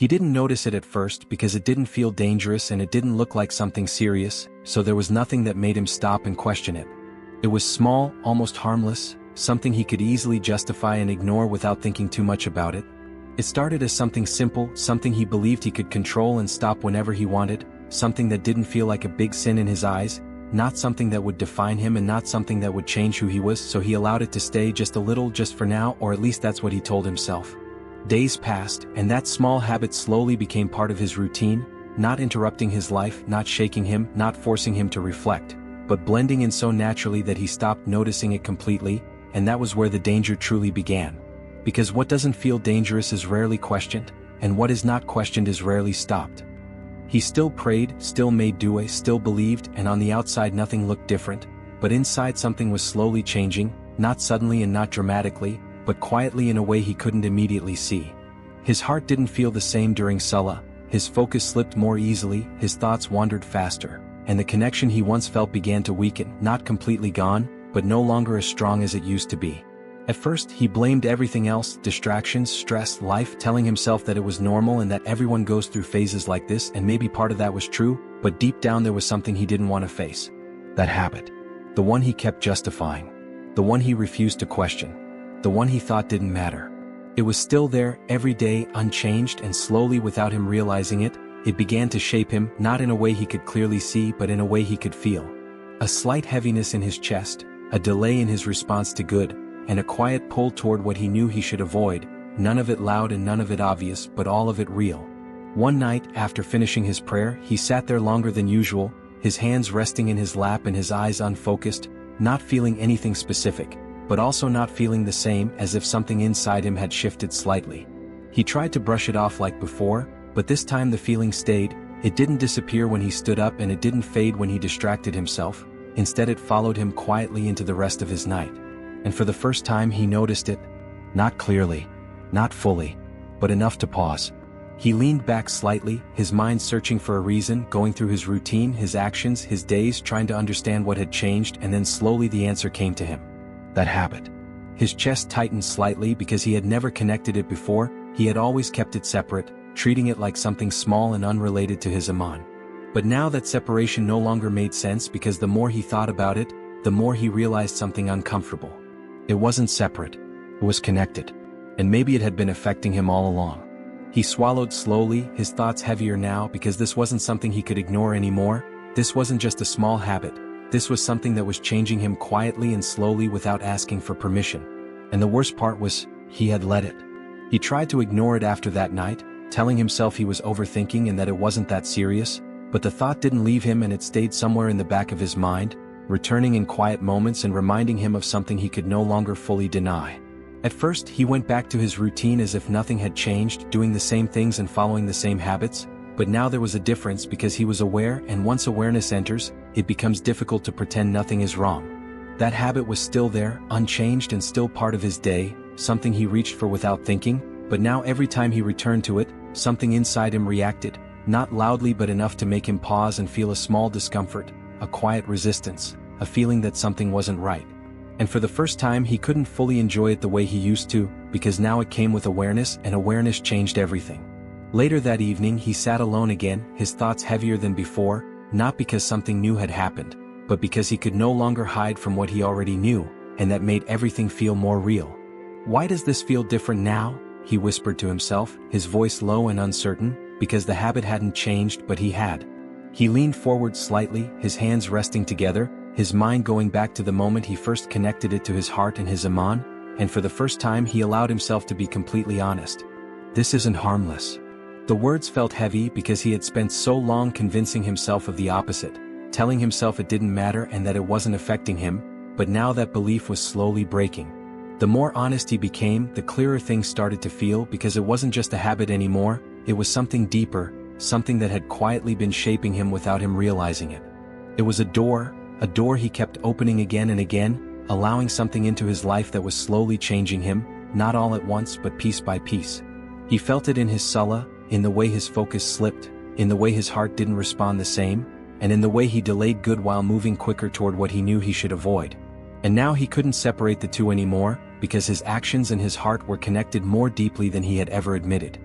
He didn't notice it at first because it didn't feel dangerous and it didn't look like something serious, so there was nothing that made him stop and question it. It was small, almost harmless, something he could easily justify and ignore without thinking too much about it. It started as something simple, something he believed he could control and stop whenever he wanted, something that didn't feel like a big sin in his eyes, not something that would define him and not something that would change who he was, so he allowed it to stay just a little, just for now, or at least that's what he told himself. Days passed, and that small habit slowly became part of his routine, not interrupting his life, not shaking him, not forcing him to reflect, but blending in so naturally that he stopped noticing it completely, and that was where the danger truly began. Because what doesn't feel dangerous is rarely questioned, and what is not questioned is rarely stopped. He still prayed, still made dua, still believed, and on the outside nothing looked different, but inside something was slowly changing, not suddenly and not dramatically, but quietly in a way he couldn't immediately see. His heart didn't feel the same during salah, his focus slipped more easily, his thoughts wandered faster, and the connection he once felt began to weaken, not completely gone, but no longer as strong as it used to be. At first, he blamed everything else, distractions, stress, life, telling himself that it was normal and that everyone goes through phases like this, and maybe part of that was true, but deep down there was something he didn't want to face. That habit. The one he kept justifying. The one he refused to question. The one he thought didn't matter. It was still there, every day, unchanged, and slowly, without him realizing it, it began to shape him, not in a way he could clearly see but in a way he could feel. A slight heaviness in his chest, a delay in his response to good, and a quiet pull toward what he knew he should avoid, none of it loud and none of it obvious, but all of it real. One night, after finishing his prayer, he sat there longer than usual, his hands resting in his lap and his eyes unfocused, not feeling anything specific, but also not feeling the same, as if something inside him had shifted slightly. He tried to brush it off like before, but this time the feeling stayed. It didn't disappear when he stood up and it didn't fade when he distracted himself, instead it followed him quietly into the rest of his night. And for the first time he noticed it. Not clearly, not fully, but enough to pause. He leaned back slightly, his mind searching for a reason, going through his routine, his actions, his days, trying to understand what had changed, and then slowly the answer came to him. That habit. His chest tightened slightly because he had never connected it before, he had always kept it separate, treating it like something small and unrelated to his Iman. But now that separation no longer made sense because the more he thought about it, the more he realized something uncomfortable. It wasn't separate, it was connected. And maybe it had been affecting him all along. He swallowed slowly, his thoughts heavier now because this wasn't something he could ignore anymore, this wasn't just a small habit. This was something that was changing him quietly and slowly without asking for permission. And the worst part was, he had let it. He tried to ignore it after that night, telling himself he was overthinking and that it wasn't that serious, but the thought didn't leave him and it stayed somewhere in the back of his mind, returning in quiet moments and reminding him of something he could no longer fully deny. At first, he went back to his routine as if nothing had changed, doing the same things and following the same habits, but now there was a difference because he was aware, and once awareness enters, it becomes difficult to pretend nothing is wrong. That habit was still there, unchanged and still part of his day, something he reached for without thinking, but now every time he returned to it, something inside him reacted, not loudly but enough to make him pause and feel a small discomfort, a quiet resistance, a feeling that something wasn't right. And for the first time he couldn't fully enjoy it the way he used to, because now it came with awareness, and awareness changed everything. Later that evening he sat alone again, his thoughts heavier than before, not because something new had happened, but because he could no longer hide from what he already knew, and that made everything feel more real. Why does this feel different now? He whispered to himself, his voice low and uncertain, because the habit hadn't changed but he had. He leaned forward slightly, his hands resting together, his mind going back to the moment he first connected it to his heart and his Iman, and for the first time he allowed himself to be completely honest. This isn't harmless. The words felt heavy because he had spent so long convincing himself of the opposite, telling himself it didn't matter and that it wasn't affecting him, but now that belief was slowly breaking. The more honest he became, the clearer things started to feel because it wasn't just a habit anymore, it was something deeper, something that had quietly been shaping him without him realizing it. It was a door he kept opening again and again, allowing something into his life that was slowly changing him, not all at once but piece by piece. He felt it in his salah, in the way his focus slipped, in the way his heart didn't respond the same, and in the way he delayed good while moving quicker toward what he knew he should avoid. And now he couldn't separate the two anymore, because his actions and his heart were connected more deeply than he had ever admitted.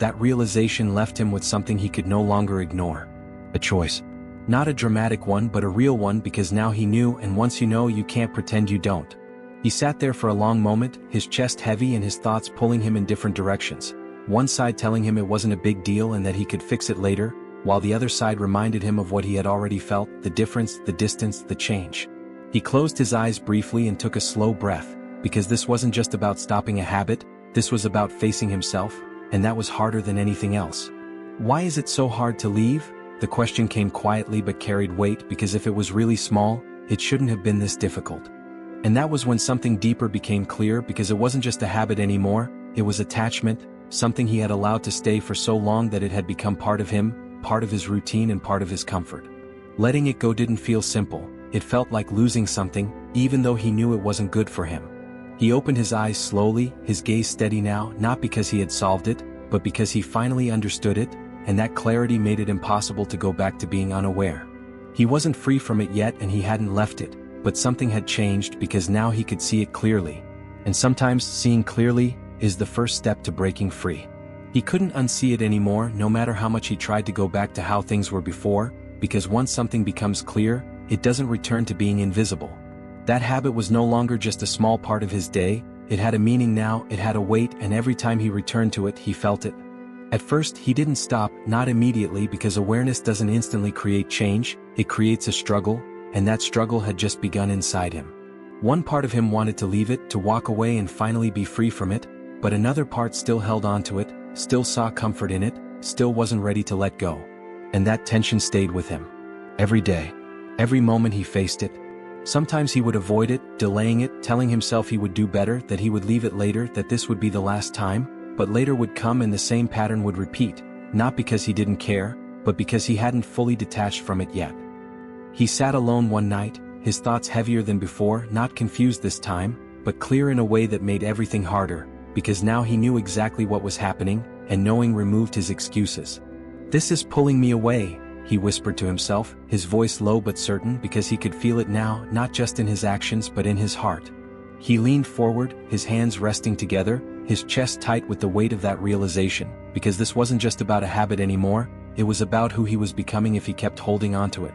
that realization left him with something he could no longer ignore. A choice. Not a dramatic one but a real one, because now he knew, and once you know you can't pretend you don't. He sat there for a long moment, his chest heavy and his thoughts pulling him in different directions. One side telling him it wasn't a big deal and that he could fix it later, while the other side reminded him of what he had already felt, the difference, the distance, the change. He closed his eyes briefly and took a slow breath, because this wasn't just about stopping a habit, this was about facing himself, and that was harder than anything else. Why is it so hard to leave? The question came quietly but carried weight, because if it was really small, it shouldn't have been this difficult. And that was when something deeper became clear, because it wasn't just a habit anymore, it was attachment, something he had allowed to stay for so long that it had become part of him, part of his routine and part of his comfort. Letting it go didn't feel simple, it felt like losing something, even though he knew it wasn't good for him. He opened his eyes slowly, his gaze steady now, not because he had solved it, but because he finally understood it, and that clarity made it impossible to go back to being unaware. He wasn't free from it yet and he hadn't left it, but something had changed, because now he could see it clearly. And sometimes seeing clearly is the first step to breaking free. He couldn't unsee it anymore, no matter how much he tried to go back to how things were before, because once something becomes clear, it doesn't return to being invisible. That habit was no longer just a small part of his day, it had a meaning now, it had a weight, and every time he returned to it, he felt it. At first, he didn't stop, not immediately, because awareness doesn't instantly create change, it creates a struggle, and that struggle had just begun inside him. One part of him wanted to leave it, to walk away and finally be free from it, but another part still held on to it, still saw comfort in it, still wasn't ready to let go. And that tension stayed with him. Every day. Every moment he faced it. Sometimes he would avoid it, delaying it, telling himself he would do better, that he would leave it later, that this would be the last time, but later would come and the same pattern would repeat, not because he didn't care, but because he hadn't fully detached from it yet. He sat alone one night, his thoughts heavier than before, not confused this time, but clear in a way that made everything harder, because now he knew exactly what was happening, and knowing removed his excuses. "This is pulling me away," he whispered to himself, his voice low but certain, because he could feel it now, not just in his actions but in his heart. He leaned forward, his hands resting together, his chest tight with the weight of that realization, because this wasn't just about a habit anymore, it was about who he was becoming if he kept holding on to it.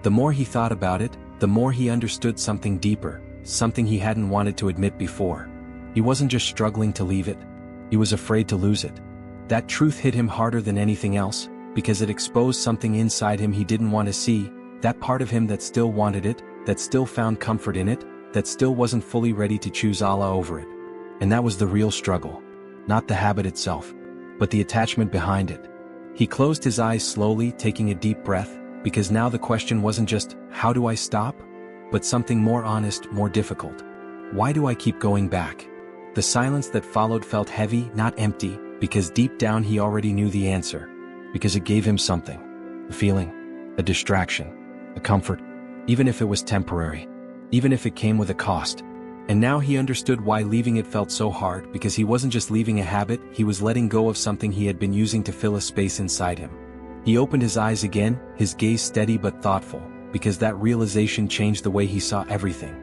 The more he thought about it, the more he understood something deeper, something he hadn't wanted to admit before. He wasn't just struggling to leave it, he was afraid to lose it. That truth hit him harder than anything else, because it exposed something inside him he didn't want to see, that part of him that still wanted it, that still found comfort in it, that still wasn't fully ready to choose Allah over it. And that was the real struggle. Not the habit itself, but the attachment behind it. He closed his eyes slowly, taking a deep breath, because now the question wasn't just, how do I stop? But something more honest, more difficult. Why do I keep going back? The silence that followed felt heavy, not empty, because deep down he already knew the answer. Because it gave him something. A feeling. A distraction. A comfort. Even if it was temporary. Even if it came with a cost. And now he understood why leaving it felt so hard, because he wasn't just leaving a habit, he was letting go of something he had been using to fill a space inside him. He opened his eyes again, his gaze steady but thoughtful, because that realization changed the way he saw everything.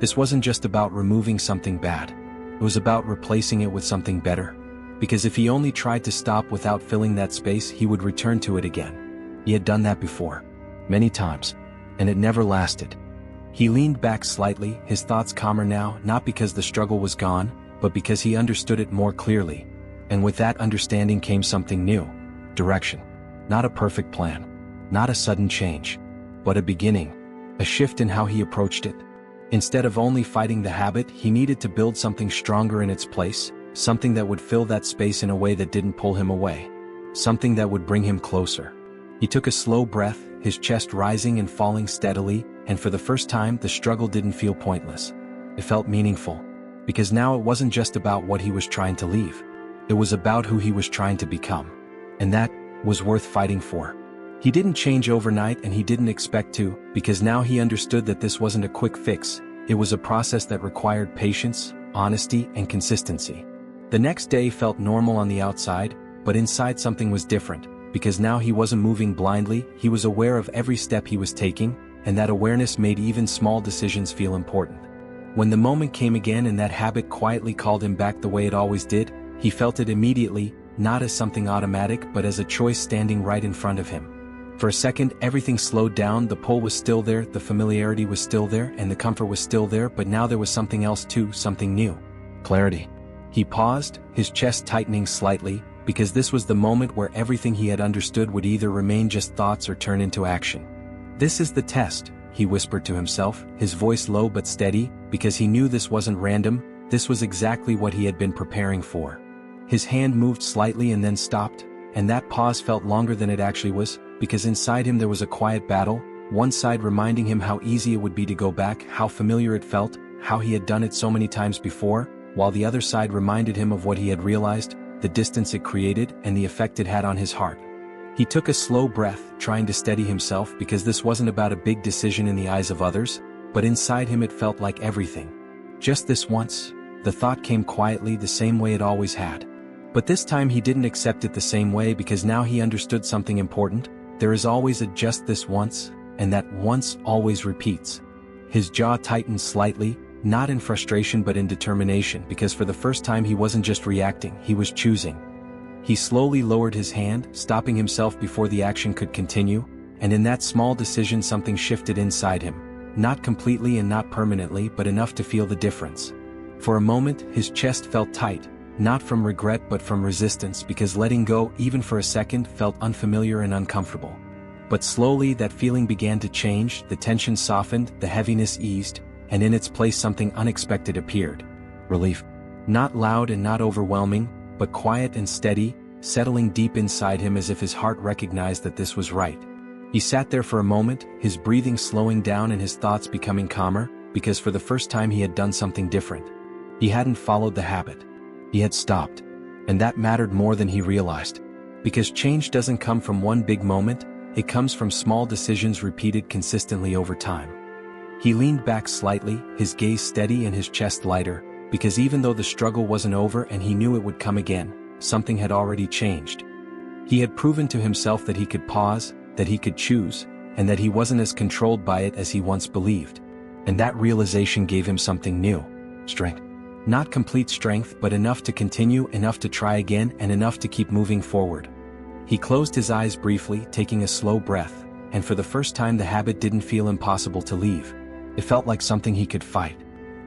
This wasn't just about removing something bad. It was about replacing it with something better. Because if he only tried to stop without filling that space, he would return to it again. He had done that before. Many times. And it never lasted. He leaned back slightly, his thoughts calmer now, not because the struggle was gone, but because he understood it more clearly. And with that understanding came something new. Direction. Not a perfect plan. Not a sudden change. But a beginning. A shift in how he approached it. Instead of only fighting the habit, he needed to build something stronger in its place. Something that would fill that space in a way that didn't pull him away. Something that would bring him closer. He took a slow breath, his chest rising and falling steadily, and for the first time the struggle didn't feel pointless. It felt meaningful. Because now it wasn't just about what he was trying to leave. It was about who he was trying to become. And that was worth fighting for. He didn't change overnight and he didn't expect to, because now he understood that this wasn't a quick fix, it was a process that required patience, honesty, and consistency. The next day felt normal on the outside, but inside something was different, because now he wasn't moving blindly, he was aware of every step he was taking, and that awareness made even small decisions feel important. When the moment came again and that habit quietly called him back the way it always did, he felt it immediately, not as something automatic but as a choice standing right in front of him. For a second, everything slowed down. The pull was still there, the familiarity was still there, and the comfort was still there, but now there was something else too, something new. Clarity. He paused, his chest tightening slightly, because this was the moment where everything he had understood would either remain just thoughts or turn into action. This is the test, he whispered to himself, his voice low but steady, because he knew this wasn't random, this was exactly what he had been preparing for. His hand moved slightly and then stopped, and that pause felt longer than it actually was, because inside him there was a quiet battle, one side reminding him how easy it would be to go back, how familiar it felt, how he had done it so many times before, while the other side reminded him of what he had realized, the distance it created and the effect it had on his heart. He took a slow breath, trying to steady himself because this wasn't about a big decision in the eyes of others, but inside him it felt like everything. Just this once, the thought came quietly the same way it always had. But this time he didn't accept it the same way because now he understood something important. There is always a just this once, and that once always repeats. His jaw tightened slightly, not in frustration but in determination, because for the first time he wasn't just reacting, he was choosing. He slowly lowered his hand, stopping himself before the action could continue, and in that small decision something shifted inside him, not completely and not permanently but enough to feel the difference. For a moment, his chest felt tight, not from regret but from resistance, because letting go, even for a second, felt unfamiliar and uncomfortable. But slowly that feeling began to change, the tension softened, the heaviness eased, and in its place something unexpected appeared. Relief. Not loud and not overwhelming, but quiet and steady, settling deep inside him as if his heart recognized that this was right. He sat there for a moment, his breathing slowing down and his thoughts becoming calmer, because for the first time he had done something different. He hadn't followed the habit. He had stopped. And that mattered more than he realized. Because change doesn't come from one big moment, it comes from small decisions repeated consistently over time. He leaned back slightly, his gaze steady and his chest lighter, because even though the struggle wasn't over and he knew it would come again, something had already changed. He had proven to himself that he could pause, that he could choose, and that he wasn't as controlled by it as he once believed. And that realization gave him something new. Strength. Not complete strength, but enough to continue, enough to try again, and enough to keep moving forward. He closed his eyes briefly, taking a slow breath, and for the first time the habit didn't feel impossible to leave. It felt like something he could fight.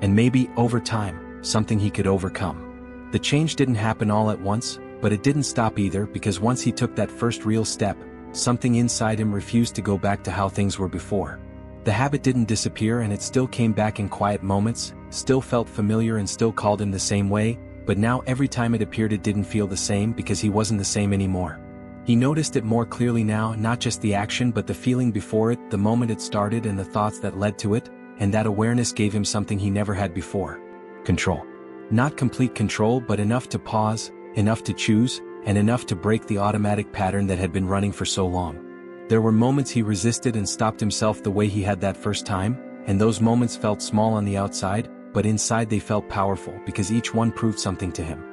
And maybe, over time, something he could overcome. The change didn't happen all at once, but it didn't stop either, because once he took that first real step, something inside him refused to go back to how things were before. The habit didn't disappear, and it still came back in quiet moments, still felt familiar and still called him the same way, but now every time it appeared it didn't feel the same because he wasn't the same anymore. He noticed it more clearly now, not just the action but the feeling before it, the moment it started and the thoughts that led to it, and that awareness gave him something he never had before. Control. Not complete control, but enough to pause, enough to choose, and enough to break the automatic pattern that had been running for so long. There were moments he resisted and stopped himself the way he had that first time, and those moments felt small on the outside, but inside they felt powerful because each one proved something to him.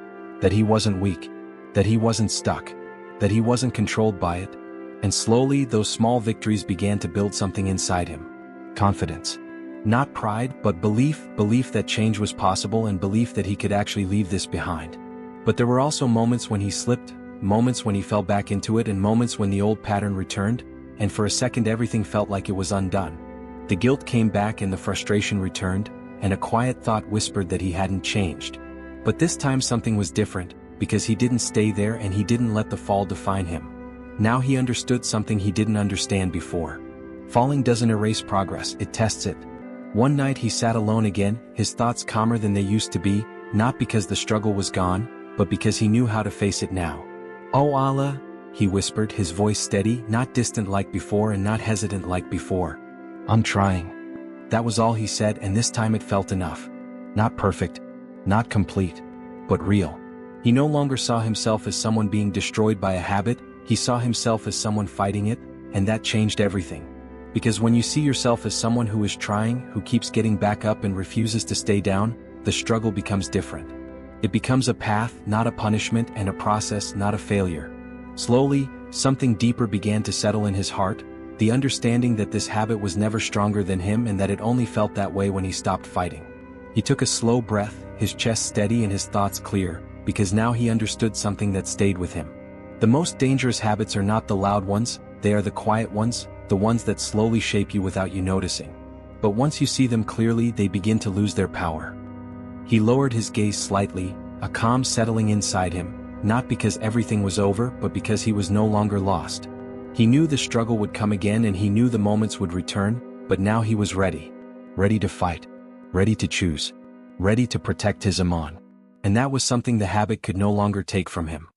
That he wasn't weak. That he wasn't stuck. That he wasn't controlled by it. And slowly those small victories began to build something inside him. Confidence. Not pride, but belief that change was possible and belief that he could actually leave this behind. But there were also moments when he slipped, moments when he fell back into it, and moments when the old pattern returned, and for a second everything felt like it was undone. The guilt came back and the frustration returned, and a quiet thought whispered that he hadn't changed. But this time something was different, because he didn't stay there and he didn't let the fall define him. Now he understood something he didn't understand before. Falling doesn't erase progress, it tests it. One night he sat alone again, his thoughts calmer than they used to be, not because the struggle was gone, but because he knew how to face it now. "Oh Allah," he whispered, his voice steady, not distant like before and not hesitant like before. "I'm trying." That was all he said, and this time it felt enough. Not perfect, not complete, but real. He no longer saw himself as someone being destroyed by a habit, he saw himself as someone fighting it, and that changed everything. Because when you see yourself as someone who is trying, who keeps getting back up and refuses to stay down, the struggle becomes different. It becomes a path, not a punishment, and a process, not a failure. Slowly, something deeper began to settle in his heart, the understanding that this habit was never stronger than him and that it only felt that way when he stopped fighting. He took a slow breath, his chest steady and his thoughts clear, because now he understood something that stayed with him. The most dangerous habits are not the loud ones, they are the quiet ones, the ones that slowly shape you without you noticing. But once you see them clearly, they begin to lose their power. He lowered his gaze slightly, a calm settling inside him, not because everything was over but because he was no longer lost. He knew the struggle would come again and he knew the moments would return, but now he was ready. Ready to fight. Ready to choose. Ready to protect his Iman. And that was something the habit could no longer take from him.